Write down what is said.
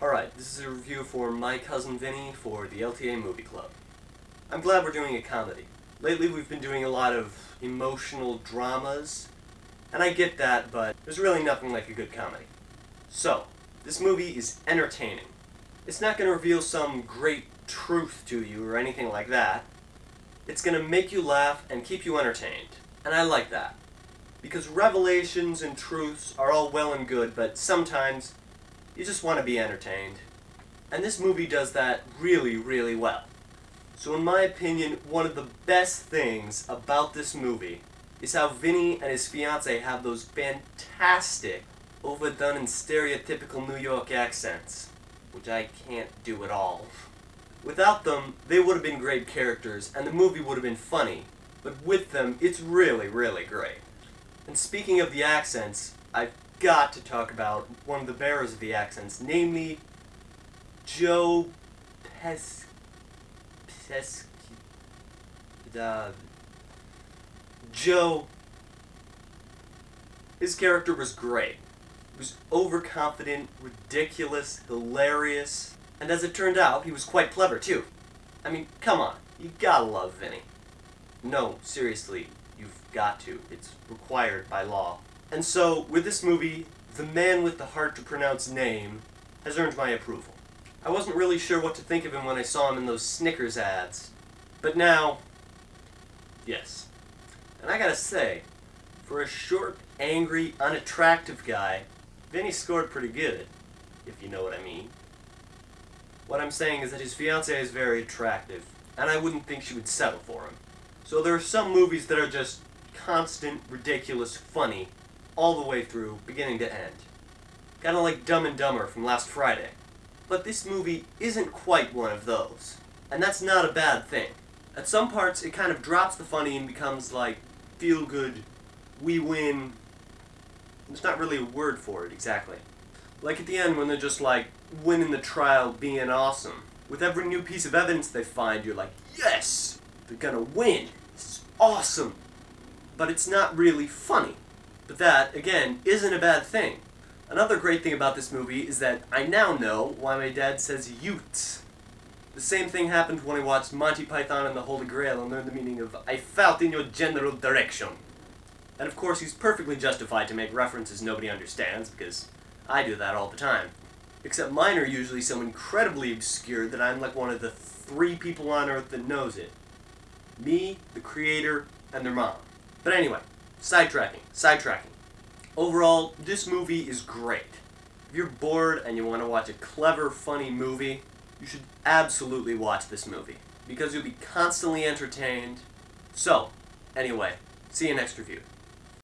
Alright, this is a review for My Cousin Vinny for the LTA Movie Club. I'm glad we're doing a comedy. Lately we've been doing a lot of emotional dramas, and I get that, but there's really nothing like a good comedy. So, this movie is entertaining. It's not going to reveal some great truth to you or anything like that. It's going to make you laugh and keep you entertained. And I like that. Because revelations and truths are all well and good, but sometimes you just want to be entertained. And this movie does that really, really well. So in my opinion, one of the best things about this movie is how Vinny and his fiancée have those fantastic, overdone and stereotypical New York accents, which I can't do at all. Without them, they would have been great characters, and the movie would have been funny, but with them, it's really, really great. And speaking of the accents, I've got to talk about one of the bearers of the accents, namely Joe Joe. His character was great. He was overconfident, ridiculous, hilarious, and as it turned out, he was quite clever too. I mean, come on, you gotta love Vinny. No, seriously, you've got to. It's required by law. And so, with this movie, the man with the hard-to-pronounce name has earned my approval. I wasn't really sure what to think of him when I saw him in those Snickers ads. But now, yes. And I gotta say, for a short, angry, unattractive guy, Vinny scored pretty good, if you know what I mean. What I'm saying is that his fiancée is very attractive, and I wouldn't think she would settle for him. So there are some movies that are just constant, ridiculous, funny, all the way through, beginning to end. Kinda like Dumb and Dumber from last Friday. But this movie isn't quite one of those. And that's not a bad thing. At some parts, it kind of drops the funny and becomes like, feel good, we win. There's not really a word for it, exactly. Like at the end when they're just like, winning the trial, being awesome. With every new piece of evidence they find, you're like, yes! They're gonna win! This is awesome! But it's not really funny. But that, again, isn't a bad thing. Another great thing about this movie is that I now know why my dad says Utes. The same thing happened when I watched Monty Python and the Holy Grail and learned the meaning of I felt in your general direction. And of course he's perfectly justified to make references nobody understands, because I do that all the time. Except mine are usually so incredibly obscure that I'm like one of the 3 people on Earth that knows it. Me, the creator, and their mom. But anyway, sidetracking. Overall, this movie is great. If you're bored and you want to watch a clever, funny movie, you should absolutely watch this movie, because you'll be constantly entertained. So, anyway, see you next review.